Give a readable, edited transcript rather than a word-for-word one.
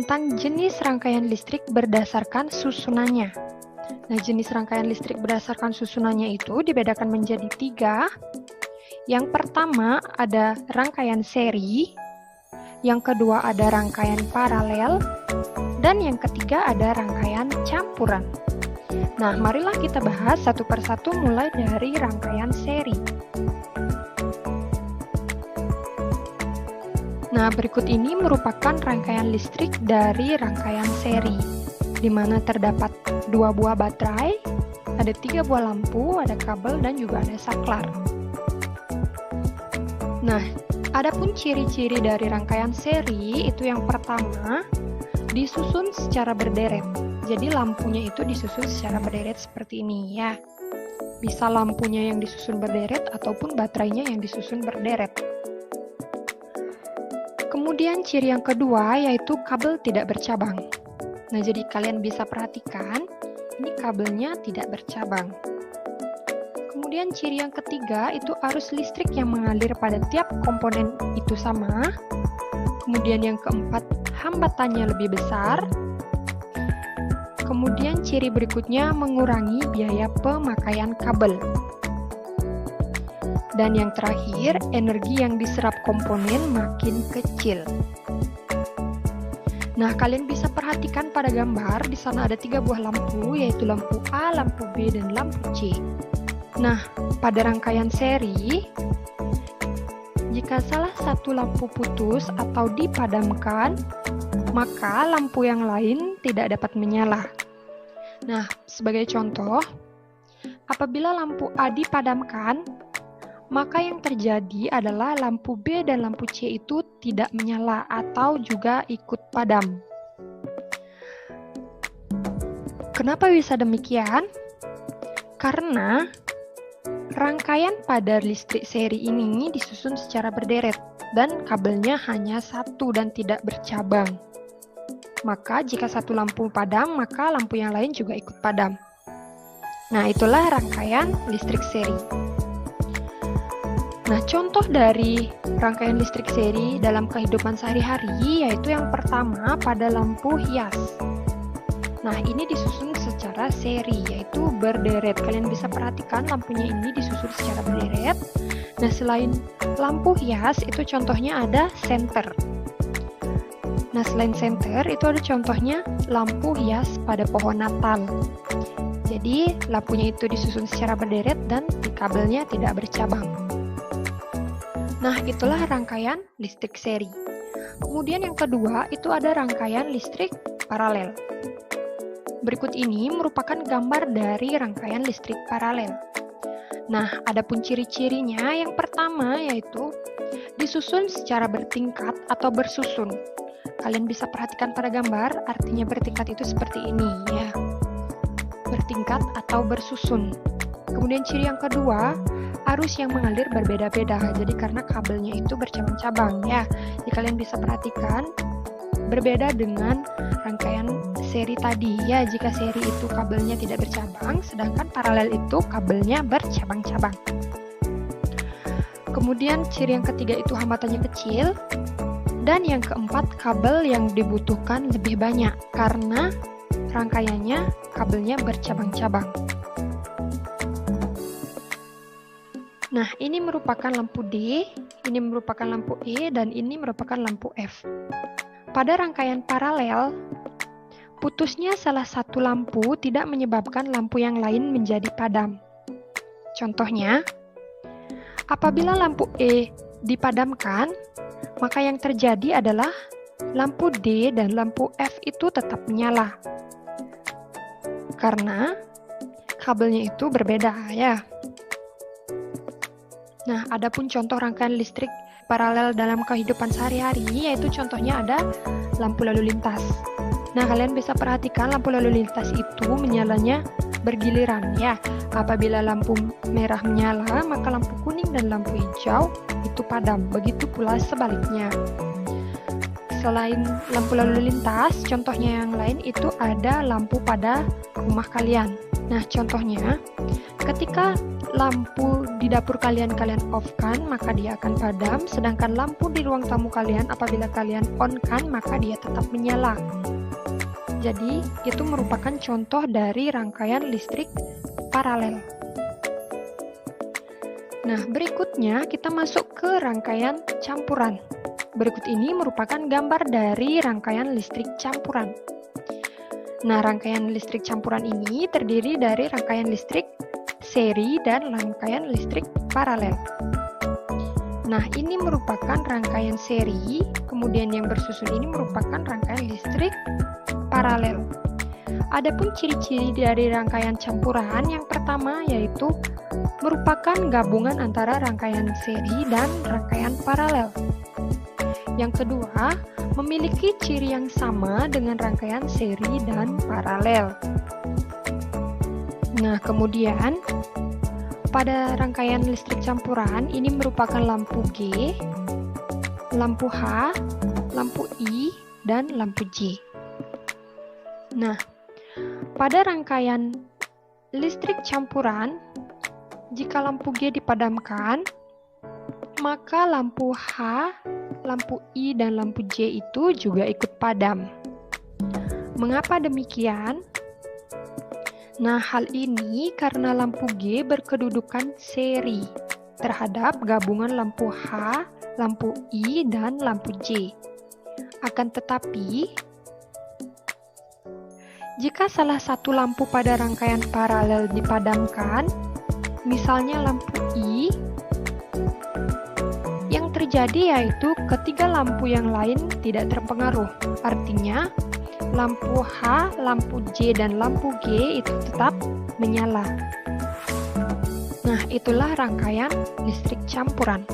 tentang jenis rangkaian listrik berdasarkan susunannya. Nah, jenis rangkaian listrik berdasarkan susunannya itu dibedakan menjadi 3. Yang pertama ada rangkaian seri, yang kedua ada rangkaian paralel, dan yang ketiga ada rangkaian campuran. Nah, marilah kita bahas satu persatu mulai dari rangkaian seri. Nah, berikut ini merupakan rangkaian listrik dari rangkaian seri, di mana terdapat 2 buah baterai, ada 3 buah lampu, ada kabel, dan juga ada saklar. Nah, adapun ciri-ciri dari rangkaian seri itu yang pertama, disusun secara berderet. Jadi lampunya itu disusun secara berderet seperti ini ya. Bisa lampunya yang disusun berderet ataupun baterainya yang disusun berderet. Kemudian ciri yang kedua yaitu kabel tidak bercabang. Nah, jadi kalian bisa perhatikan, ini kabelnya tidak bercabang. Kemudian ciri yang ketiga itu arus listrik yang mengalir pada tiap komponen itu sama. Kemudian yang keempat, hambatannya lebih besar. Kemudian ciri berikutnya mengurangi biaya pemakaian kabel. Dan yang terakhir, energi yang diserap komponen makin kecil. Nah, kalian bisa perhatikan pada gambar, di sana ada 3 buah lampu, yaitu lampu A, lampu B, dan lampu C. Nah, pada rangkaian seri, jika salah satu lampu putus atau dipadamkan, maka lampu yang lain tidak dapat menyala. Nah, sebagai contoh, apabila lampu A dipadamkan, maka yang terjadi adalah lampu B dan lampu C itu tidak menyala atau juga ikut padam. Kenapa bisa demikian? Karena rangkaian pada listrik seri ini disusun secara berderet dan kabelnya hanya 1 dan tidak bercabang. Maka jika satu lampu padam, maka lampu yang lain juga ikut padam. Nah, itulah rangkaian listrik seri. Nah, contoh dari rangkaian listrik seri dalam kehidupan sehari-hari yaitu yang pertama pada lampu hias. Nah, ini disusun secara seri, yaitu berderet. Kalian bisa perhatikan lampunya ini disusun secara berderet. Nah, selain lampu hias, itu contohnya ada senter. Nah, selain senter, itu ada contohnya lampu hias pada pohon Natal. Jadi, lampunya itu disusun secara berderet dan kabelnya tidak bercabang. Nah, itulah rangkaian listrik seri. Kemudian yang kedua, itu ada rangkaian listrik paralel. Berikut ini merupakan gambar dari rangkaian listrik paralel. Nah, adapun ciri-cirinya, yang pertama yaitu disusun secara bertingkat atau bersusun. Kalian bisa perhatikan pada gambar, artinya bertingkat itu seperti ini ya. Bertingkat atau bersusun. Kemudian ciri yang kedua, arus yang mengalir berbeda-beda. Jadi karena kabelnya itu bercabang-cabang ya. Jadi kalian bisa perhatikan berbeda dengan rangkaian seri tadi ya. Jika seri itu kabelnya tidak bercabang, sedangkan paralel itu kabelnya bercabang-cabang. Kemudian ciri yang ketiga itu hambatannya kecil. Dan yang keempat, kabel yang dibutuhkan lebih banyak karena rangkaiannya kabelnya bercabang-cabang. Nah, ini merupakan lampu D, ini merupakan lampu E, dan ini merupakan lampu F. Pada rangkaian paralel, putusnya salah satu lampu tidak menyebabkan lampu yang lain menjadi padam. Contohnya, apabila lampu E dipadamkan, maka yang terjadi adalah lampu D dan lampu F itu tetap menyala. Karena kabelnya itu berbeda ya. Nah, adapun contoh rangkaian listrik paralel dalam kehidupan sehari-hari, yaitu contohnya ada lampu lalu lintas. Nah, kalian bisa perhatikan lampu lalu lintas itu menyalanya bergiliran ya. Apabila lampu merah menyala, maka lampu kuning dan lampu hijau itu padam. Begitu pula sebaliknya. Selain lampu lalu lintas, contohnya yang lain itu ada lampu pada rumah kalian. Nah, contohnya, ketika lampu di dapur kalian off-kan, maka dia akan padam, sedangkan lampu di ruang tamu kalian apabila kalian on-kan, maka dia tetap menyala. Jadi, itu merupakan contoh dari rangkaian listrik paralel. Nah, berikutnya kita masuk ke rangkaian campuran. Berikut ini merupakan gambar dari rangkaian listrik campuran. Nah, rangkaian listrik campuran ini terdiri dari rangkaian listrik seri dan rangkaian listrik paralel. Nah, ini merupakan rangkaian seri, kemudian yang bersusun ini merupakan rangkaian listrik paralel. Adapun ciri-ciri dari rangkaian campuran, yang pertama yaitu merupakan gabungan antara rangkaian seri dan rangkaian paralel. Yang kedua, memiliki ciri yang sama dengan rangkaian seri dan paralel. Nah, kemudian pada rangkaian listrik campuran ini merupakan lampu G, lampu H, lampu I, dan lampu J. Nah, pada rangkaian listrik campuran, jika lampu G dipadamkan, maka lampu H, lampu I, dan lampu J itu juga ikut padam. Mengapa demikian? Nah, hal ini karena lampu G berkedudukan seri terhadap gabungan lampu H, lampu I, dan lampu J. Akan tetapi, jika salah satu lampu pada rangkaian paralel dipadamkan, misalnya lampu I, yang terjadi yaitu ketiga lampu yang lain tidak terpengaruh. Artinya, lampu H, lampu J, dan lampu G itu tetap menyala. Nah, itulah rangkaian listrik campuran.